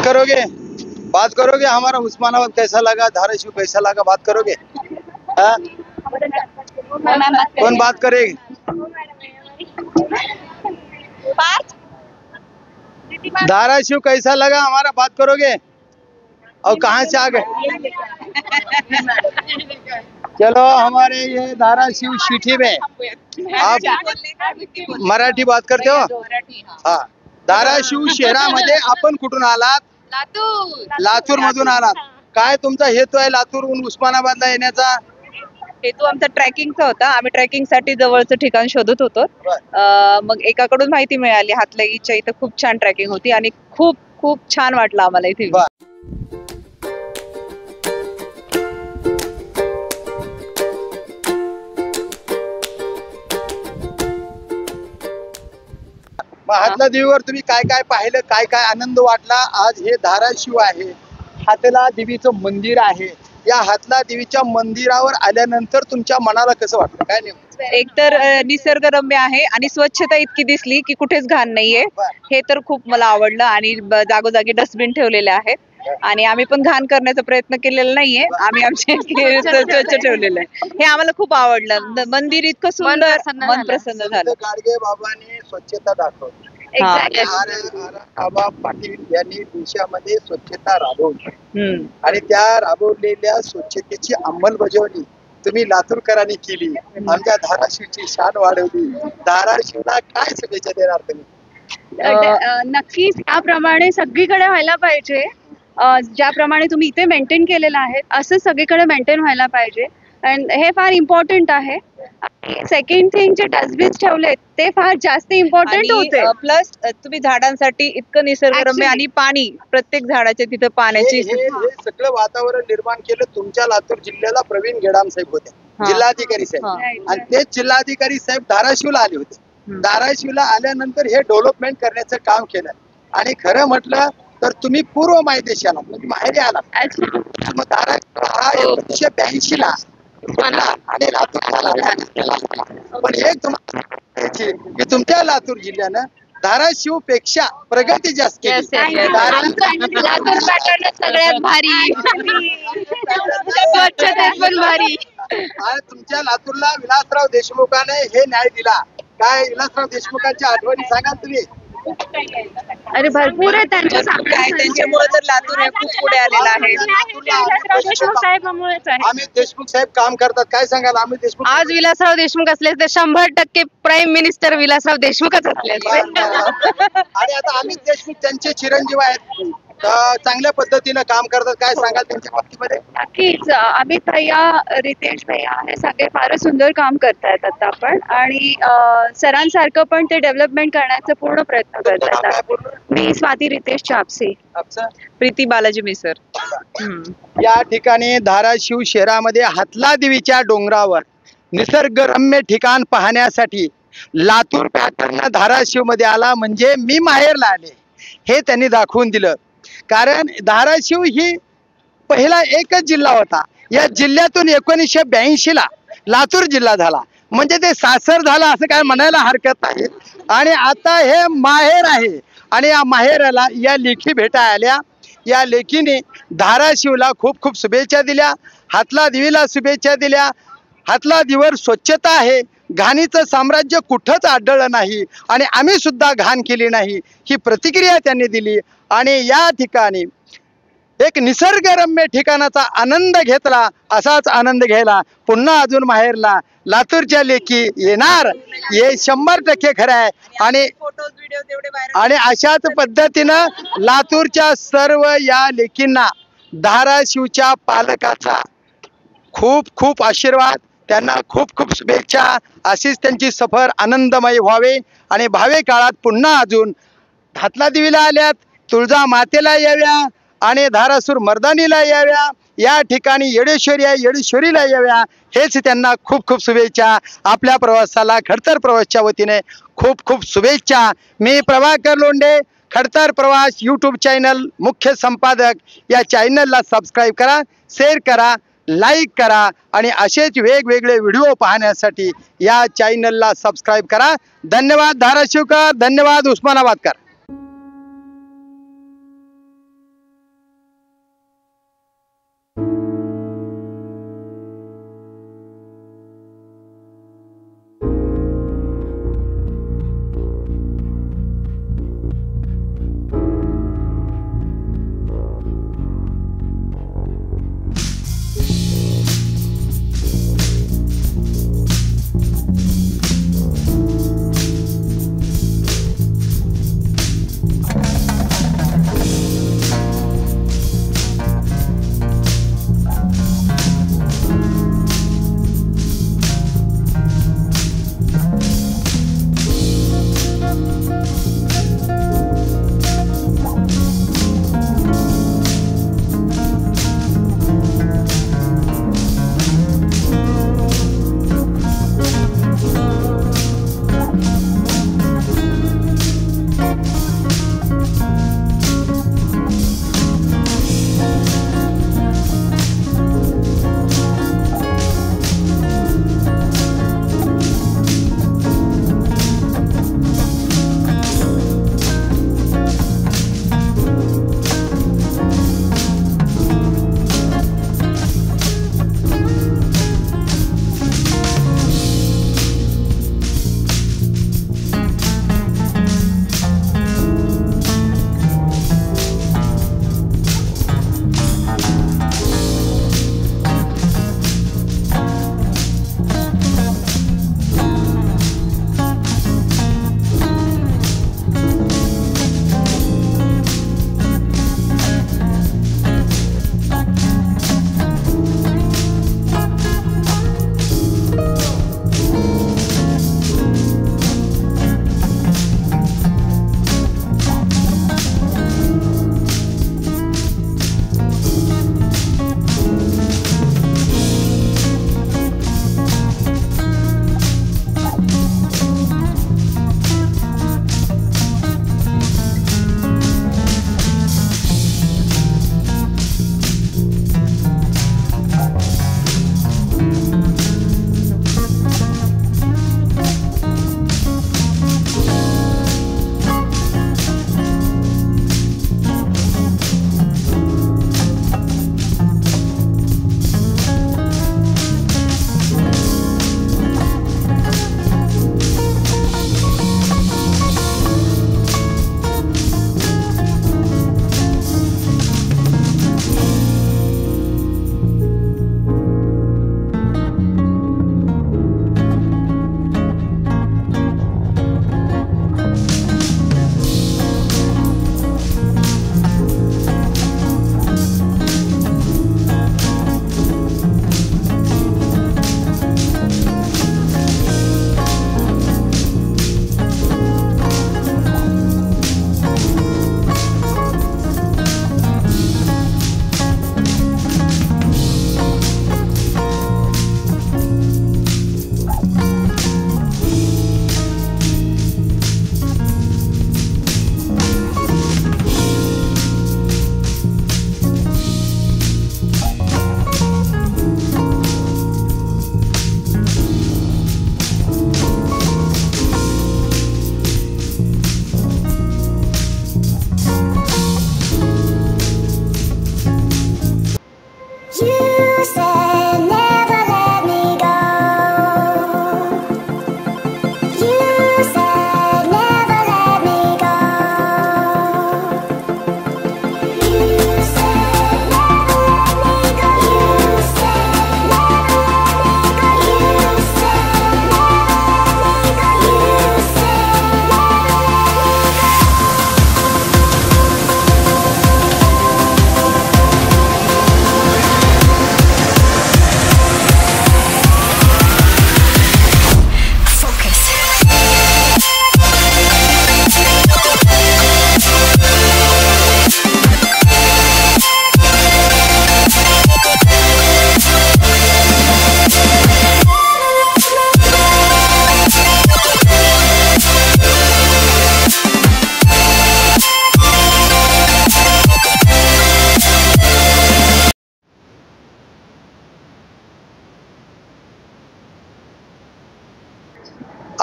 करोगे? बात करोगे हमारा उस्मानाबाद कैसा लगा, धाराशिव कैसा लगा, बात करोगे? हाँ? कौन बात करेगी? धाराशिव कैसा लगा हमारा, बात करोगे? और कहाँ से आ गए? चलो हमारे ये धाराशिव सिटी में आप मराठी बात करते हो? हाँ. धाराशिव शहरामध्ये आपण कुठून आलात? लातूर मधून आलात. काय तुमचा हेतू आहे लातूरहून उस्मानाबादला येण्याचा? हेतू आमचा ट्रेकिंगचा होता. आम्ही ट्रेकिंग साठी जवळचं ठिकाण शोधत होतो. मग एकाकडून माहिती मिळाली हातलगीच्या इथं खूप छान ट्रेकिंग होती आणि खूप खूप छान वाटलं आम्हाला इथे. हातला देवीवर तुम्ही काय काय पाहिलं, काय काय आनंद वाटला? आज हे धाराशिव आहे, हातला देवीचं मंदिर आहे. या हातला देवीच्या मंदिरावर आल्यानंतर तुमच्या मनाला कसं वाटलं? काय नाही, एकतर निसर्गरम्य आहे आणि स्वच्छता इतकी दिसली की कुठेच घाण नाहीये. हे तर खूप मला आवडलं आणि जागोजागी डस्टबिन ठेवलेले आहेत आणि आम्ही पण घाण करण्याचा प्रयत्न केलेला नाहीये. आम्ही आमचे स्वच्छ ठेवलेलं आहे. हे आम्हाला खूप आवडलं. मंदिर इतकं सुंदर, मन प्रसन्न झालं. गाडगे बाबांनी स्वच्छता दाखवली. आबा पाटील यांनी देशामध्ये स्वच्छता राबवली आणि त्या राबवलेल्या स्वच्छतेची अंमलबजावणी तुम्ही लातूरकरांनी केली. आमच्या धाराशिवची शान वाढवली. धाराशिवला काय शुभेच्छा देणार तुम्ही? नक्कीच त्याप्रमाणे सगळीकडे व्हायला पाहिजे. ज्याप्रमाणे तुम्ही इथे मेंटेन केलेलं आहे असं सगळीकडे मेंटेन व्हायला पाहिजे. अँड हे फार इम्पॉर्टंट आहे. सेकंड थिंग जे डस्टबिन ठेवले ते फार जास्त इम्पॉर्टंट होते. प्लस तुम्ही झाडांसाठी इतकं निसर्गरम्य आणि पाणी प्रत्येक झाडाच्या तिथं पाण्याची हे सगळं वातावरण निर्माण केलं तुमच्या लातूर जिल्ह्याला प्रवीण गेडाम साहेब होते, जिल्हाधिकारी साहेब. आणि तेच जिल्हाधिकारी साहेब धाराशिवला आले होते. धाराशिवला आल्यानंतर हे डेव्हलपमेंट करण्याचं काम केलं आणि खरं म्हटलं तर तुम्ही पूर्व मायदेशाला म्हणजे माहेरी आला. मग धाराशिव हा 1982 ला आणि लातूर पण एक की तुमच्या लातूर जिल्ह्यानं धाराशिव पेक्षा प्रगती जास्त केली. लातूर पॅटर्न सगळ्यात भारी, स्वच्छतेत पण भारी. आणि तुमच्या लातूरला विलासराव देशमुखाने हे न्याय दिला. काय विलासराव देशमुखांच्या आठवणी सांगाल तुम्ही? अरे भरपूर आहे त्यांच्यामुळे तर लातूर हे खूप पुढे आलेलं आहे. देशमुख साहेबांमुळेच आहे. अमित देशमुख साहेब काम करतात. काय सांगाल अमित देशमुख? आज विलासराव देशमुख असले तर 100% प्राईम मिनिस्टर विलासराव देशमुखच असले. आणि आता अमित देशमुख त्यांचे चिरंजीव आहेत, चांगल्या पद्धतीनं काम करतात. काय सांगाल त्यांच्या बाबतीमध्ये? नक्कीच अमित भैया, रितेश भैया हे सगळे फारच सुंदर काम करतायत आता पण. आणि सरांसारखं पण ते डेव्हलपमेंट करण्याचा पूर्ण प्रयत्न करतात. मी स्वाती रितेश चापसे. प्रीती बालाजी मिसर. या ठिकाणी धाराशिव शहरामध्ये हातला देवीच्या डोंगरावर निसर्गरम्य ठिकाण पाहण्यासाठी लातूर पॅटर्न धाराशिव मध्ये आला म्हणजे मी माहेरला आले हे त्यांनी दाखवून दिलं. कारण धाराशिव ही पहिला एकच जिल्हा होता. या जिल्ह्यातून 1982 ला लातूर जिल्हा झाला म्हणजे ते सासर झाला असं काय म्हणायला हरकत नाही. आणि आता हे माहेर आहे आणि या माहेराला या लेखी भेटा आल्या. या लेखीने धाराशिवला खूप खूप शुभेच्छा दिल्या, हातला देवीला शुभेच्छा दिल्या. हातला देवीवर स्वच्छता आहे, घाणीचं साम्राज्य कुठंच आढळलं नाही आणि आम्ही सुद्धा घाण केली नाही ही प्रतिक्रिया त्यांनी दिली. आणि या ठिकाणी एक निसर्गरम्य ठिकाणाचा आनंद घेतला. असाच आनंद घ्यायला पुन्हा अजून माहेरला लातूरच्या लेखी येणार हे 100% खरं आहे. आणि अशाच पद्धतीनं लातूरच्या सर्व या लेखींना धाराशिवच्या पालकाचा खूप खूप आशीर्वाद, त्यांना खूप खूप शुभेच्छा. अशीच त्यांची सफर आनंदमय व्हावे आणि भावी काळात पुन्हा अजून हातला देवीला आल्यात, तुळजा मातेला याव्या आणि धारासूर मर्दानीला याव्या. या ठिकाणी येडेश्वरी आहे, येडेश्वरीला याव्या. हेच त्यांना खूप खूप शुभेच्छा. आपल्या प्रवासाला खडतर प्रवासच्या वतीने खूप खूप शुभेच्छा. मी प्रभाकर लोंढे, खडतर प्रवास यूट्यूब चॅनल मुख्य संपादक. या चॅनलला सबस्क्राईब करा, शेअर करा, लाईक करा आणि असेच वेगवेगळे व्हिडिओ पाहण्यासाठी या चॅनलला सबस्क्राईब करा. धन्यवाद धाराशिवकर, धन्यवाद उस्मानाबादकर.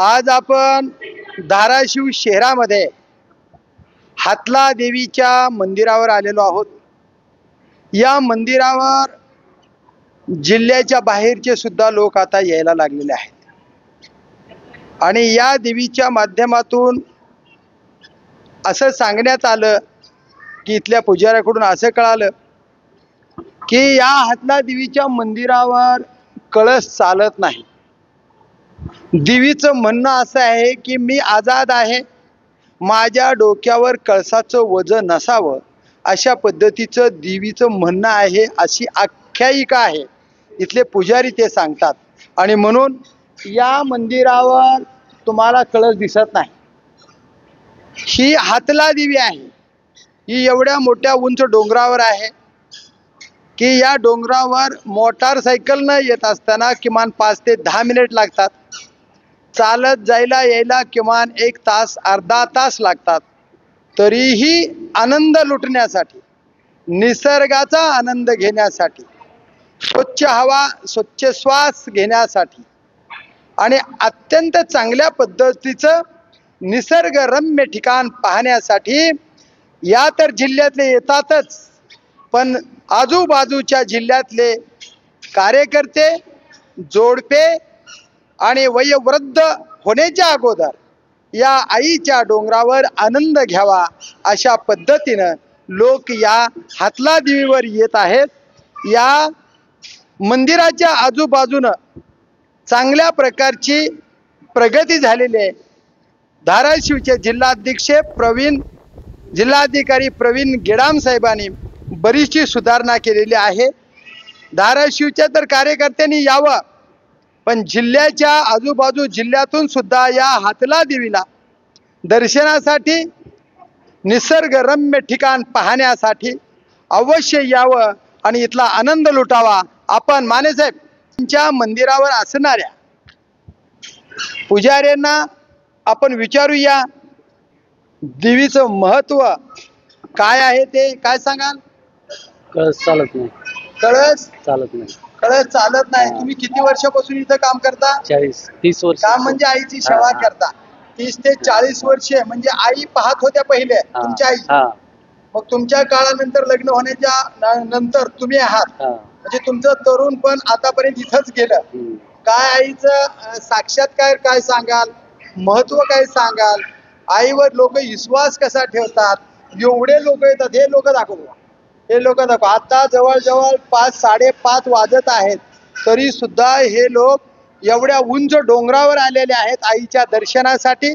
आज आपण धाराशिव शहरामध्ये हातला देवीच्या मंदिरावर आलेलो आहोत. या मंदिरावर जिल्ह्याच्या बाहेरचे सुद्धा लोक आता यायला लागलेले आहेत आणि या देवीच्या माध्यमातून असं सांगण्यात आलं की इथल्या पुजाऱ्याकडून असं कळालं की या हातला देवीच्या मंदिरावर कळस चालत नाही. देवीचं म्हणणं असं आहे की मी आजाद आहे, माझ्या डोक्यावर कळसाचं वजन नसावं, अशा पद्धतीचं देवीचं म्हणणं आहे, अशी आख्यायिका आहे. इथले पुजारी ते सांगतात आणि म्हणून या मंदिरावर तुम्हाला कळस दिसत नाही. ही हातला देवी आहे. ही एवढ्या मोठ्या उंच डोंगरावर आहे की या डोंगरावर मोटारसायकलनं येत असताना किमान 5 ते 10 मिनिट लागतात. चालत जायला यायला किमान 1 तास अर्धा तास लागतात. तरीही आनंद लुटण्यासाठी, निसर्गाचा आनंद घेण्यासाठी, स्वच्छ हवा स्वच्छ श्वास घेण्यासाठी आणि अत्यंत चांगल्या पद्धतीचं निसर्गरम्य ठिकाण पाहण्यासाठी या तर जिल्ह्यातले येतातच, पण आजूबाजूच्या जिल्ह्यातले कार्यकर्ते, जोडपे आणि वयोवृद्ध होण्याच्या अगोदर या आईच्या डोंगरावर आनंद घ्यावा अशा पद्धतीनं लोक या हातला देवीवर येत आहेत. या मंदिराच्या आजूबाजूनं चांगल्या प्रकारची प्रगती झालेली आहे. धाराशिवचे जिल्हाधिकारी प्रवीण गेडाम साहेबांनी बरीचशी सुधारणा केलेली आहे. धाराशिवच्या तर कार्यकर्त्यांनी यावं, पण जिल्ह्याच्या आजूबाजू जिल्ह्यातून सुद्धा या हातला देवीला दर्शनासाठी, निसर्गरम्य ठिकाण पाहण्यासाठी अवश्य यावं आणि इथला आनंद लुटावा. आपण मानेसाहेब तुमच्या मंदिरावर असणाऱ्या पुजाऱ्यांना आपण विचारूया, देवीचं महत्व काय आहे ते काय सांगाल? कळस चालत नाही. कळस चालत नाही. कळस चालत नाही. तुम्ही किती वर्षापासून इथं काम करता? 40-30 वर्ष. काम म्हणजे आईची सेवा करता. 30 ते 40 वर्षे म्हणजे आई पाहत होत्या पहिले तुमच्या आई. मग तुमच्या काळानंतर लग्न होण्याच्या नंतर तुम्ही आहात, म्हणजे तुमचं तरुण पण आतापर्यंत इथंच गेलं. काय आईचं साक्षात्कार काय सांगाल, महत्व काय सांगाल, आईवर लोक विश्वास कसा ठेवतात? एवढे लोक येतात, हे लोक दाखवतो, हे लोक दाखव. आता जवळजवळ 5-5:30 वाजत आहेत, तरी सुद्धा हे लोक एवढ्या उंच डोंगरावर आलेले आहेत आईच्या दर्शनासाठी.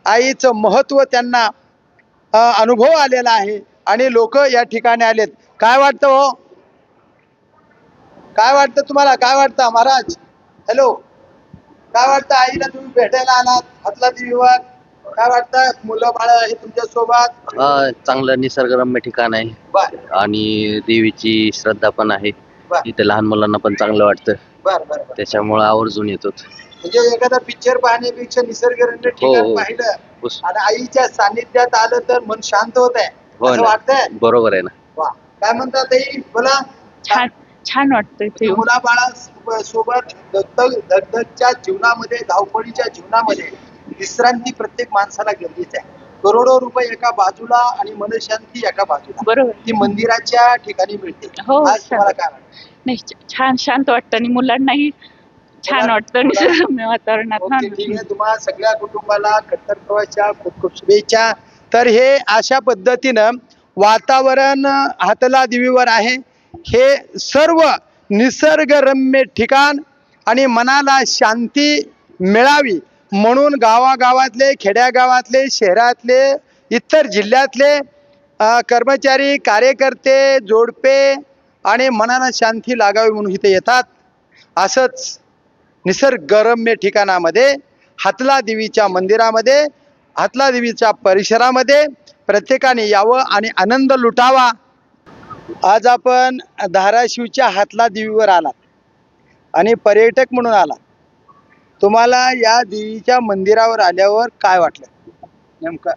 आईचं महत्व त्यांना अनुभव आलेला आहे आणि लोक या ठिकाणी आलेत. काय वाटतं हो? काय वाटतं तुम्हाला? काय वाटतं महाराज? हॅलो, काय वाटतं? आईला तुम्ही भेटायला आलात हातला देवीवर, काय वाटतं? मुलं बाळ आहे तुमच्या सोबत? चांगलं निसर्गरम्य ठिकाण आहे. बर आणि देवीची श्रद्धा पण आहे. बर इथे लहान मुलांना पण चांगलं वाटतं, बर बर बर. त्याच्यामुळे आवर्जून येतो. म्हणजे एखादा पिक्चर पाहण्यापेक्षा निसर्गरम्य ठिकाण पाहिलं आणि आईच्या सानिध्यात आलं तर मन शांत होत आहे, असं वाटतंय? बरोबर आहे ना. वा, काय म्हणतात ताई? बोला. छान वाटतंय. मुलाबाळा सोबत दगदगच्या जीवनामध्ये, धावपळीच्या जीवनामध्ये विश्रांती प्रत्येक माणसाला गरजेची आहे. करोडो रुपये एका बाजूला आणि मनशांती एका बाजूला, बरोबर, ती मंदिराच्या ठिकाणी मिळते. आज तुम्हाला काय वाटतं? नाही, छान शांत वाटतं आणि मुलांनाही छान वाटतं निसर्गरम्य वातावरणात. ठीक आहे. तुम्हाला सगळ्या कुटुंबाला खट्टर प्रवासच्या खूप खूप शुभेच्छा. तर हे अशा पद्धतीनं वातावरण हातला देवीवर आहे. हे सर्व निसर्गरम्य ठिकाण आणि मनाला शांती मिळावी म्हणून गावागावातले, खेड्यागावातले, शहरातले, इतर जिल्ह्यातले कर्मचारी, कार्यकर्ते, जोडपे आणि मनाला शांती लागावी म्हणून इथे येतात. असंच निसर्गरम्य ठिकाणामध्ये, हातला देवीच्या मंदिरामध्ये, हातला देवीच्या परिसरामध्ये प्रत्येकाने यावं आणि आनंद लुटावा. आज आपण धाराशिवच्या हातला देवीवर आलात आणि पर्यटक म्हणून आलात. तुम्हाला या देवीच्या मंदिरावर आल्यावर काय वाटलं नेमकं?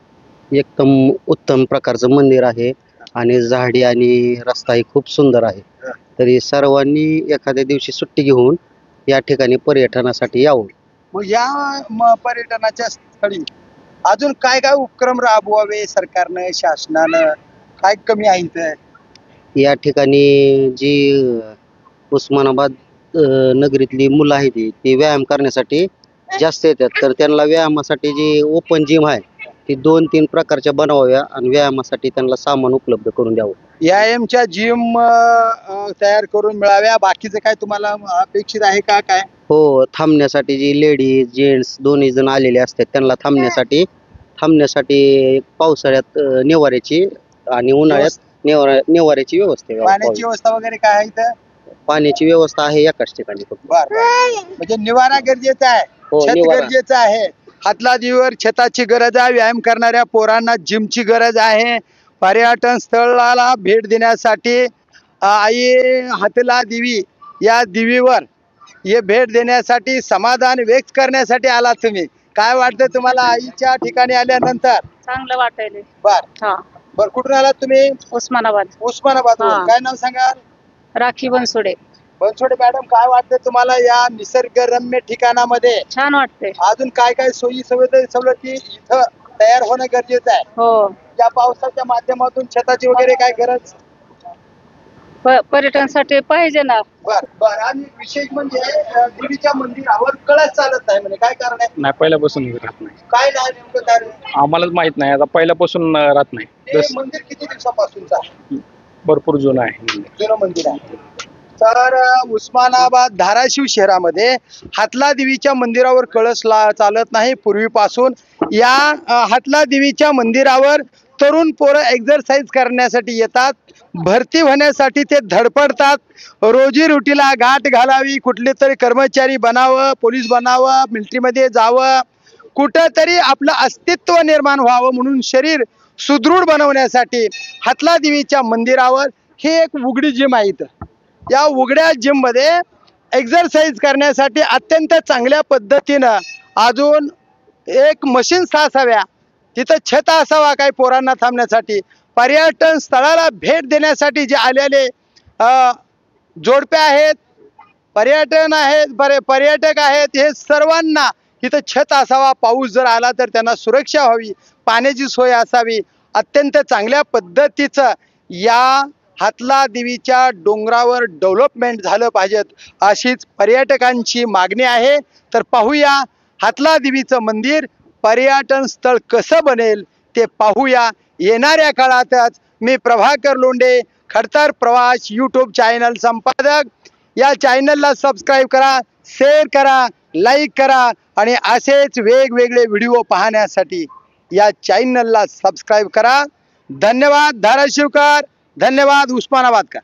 एकदम उत्तम प्रकारचं मंदिर आहे आणि झाडी आणि रस्ताही खूप सुंदर आहे. तरी सर्वांनी एखाद्या दिवशी सुट्टी घेऊन या ठिकाणी पर्यटनासाठी यावं मग या पर्यटनाच्या स्थळी अजून काय काय उपक्रम राबवावे सरकारनं शासनानं, काय कमी आहे इथं? या ठिकाणी जी उस्मानाबाद नगरीतली मुलं आहेत ती व्यायाम करण्यासाठी जास्त येतात, तर त्यांना व्यायामासाठी जी ओपन जिम आहे ती 2-3 प्रकारच्या बनवाव्या आणि व्यायामासाठी त्यांना सामान उपलब्ध करून द्यावं. व्यायामच्या जिम तयार करून मिळाव्या. बाकीचं काय तुम्हाला अपेक्षित आहे का काय? हो, थांबण्यासाठी जी लेडीज जेंट्स दोन्ही जण आलेले असतात त्यांना थांबण्यासाठी पावसाळ्यात निवाऱ्याची आणि उन्हाळ्यात निवाऱ्याची व्यवस्था पाण्याची व्यवस्था वगैरे काय आहे इथं? पाण्याची व्यवस्था आहे एकाच ठिकाणी फक्त. बर म्हणजे निवारा गरजेचा आहे, हो, छत निवारा. गरजेचं आहे. हातला दिवीवर छताची गरज आहे. व्यायाम करणाऱ्या पोरांना जिमची गरज आहे. पर्यटन स्थळाला भेट देण्यासाठी आई हातला दिवी या दिवीवर हे भेट देण्यासाठी समाधान व्यक्त करण्यासाठी आला तुम्ही. काय वाटतं तुम्हाला आईच्या ठिकाणी आल्यानंतर? चांगलं वाटायला. बर हा, बर कुठून आलात तुम्ही? उस्मानाबाद. उस्मानाबाद. हा. काय नाव सांगाल? राखी बनसोडे. बनसोडे मॅडम, काय वाटतं तुम्हाला या निसर्गरम्य ठिकाणामध्ये छान वाटते. अजून काय काय सोयी सवलती इथं तयार होणं गरजेचं आहे? हो, या पावसाच्या माध्यमातून छताची वगैरे काय गरज? पर्यटनासाठी पाहिजे ना. बर बर. आणि विशेष म्हणजे देवीच्या मंदिरावर कळस चालत नाही म्हणे, काय कारण आहे? नाही, पहिल्यापासून राहत नाही. काय नाही नेमकं कारण? आम्हालाच माहित नाही, आता पहिल्यापासून राहत नाही. ते मंदिर किती दिवसापासूनचं आहे? भरपूर जुनं आहे. जुनं मंदिर आहे. तर उस्मानाबाद धाराशिव शहरामध्ये हातला देवीच्या मंदिरावर कळस चालत नाही पूर्वीपासून. या हातला देवीच्या मंदिरावर तरुण पोरं एक्झरसाइज करण्यासाठी येतात, भरती होण्यासाठी ते धडपडतात, रोजीरोटीला गाठ घालावी, कुठले तरी कर्मचारी बनावं, पोलीस बनावं, मिलिटरीमध्ये जावं, कुठंतरी आपलं अस्तित्व निर्माण व्हावं म्हणून शरीर सुदृढ बनवण्यासाठी हातला देवीच्या मंदिरावर हे एक उघडी जिम आहे. इथं या उघड्या जिम मध्ये एक्झरसाइज करण्यासाठी अत्यंत चांगल्या पद्धतीनं अजून एक मशीन्स असाव्या, तिथं छत असावा काही पोरांना थांबण्यासाठी. पर्यटन स्थळाला भेट देण्यासाठी जे आलेले जोडपे आहेत, पर्यटक आहेत, हे सर्वांना इथं छत असावा. पाऊस जर आला तर त्यांना सुरक्षा व्हावी, पाण्याची सोय असावी. अत्यंत चांगल्या पद्धतीचं या हातला देवीच्या डोंगरावर डेव्हलपमेंट झालं पाहिजेत, अशीच पर्यटकांची मागणी आहे. तर पाहूया हातला देवीचं मंदिर पर्यटन स्थळ कसं बनेल ते पाहूया येणाऱ्या काळातच. मी प्रभाकर लोंढे, खडतर प्रवास यूट्यूब चॅनल संपादक. या चॅनलला सबस्क्राईब करा, शेअर करा, लाईक करा आणि असेच वेगवेगळे व्हिडिओ पाहण्यासाठी या चॅनलला सबस्क्राईब करा. धन्यवाद धाराशिवकर, धन्यवाद उस्मानाबादकर.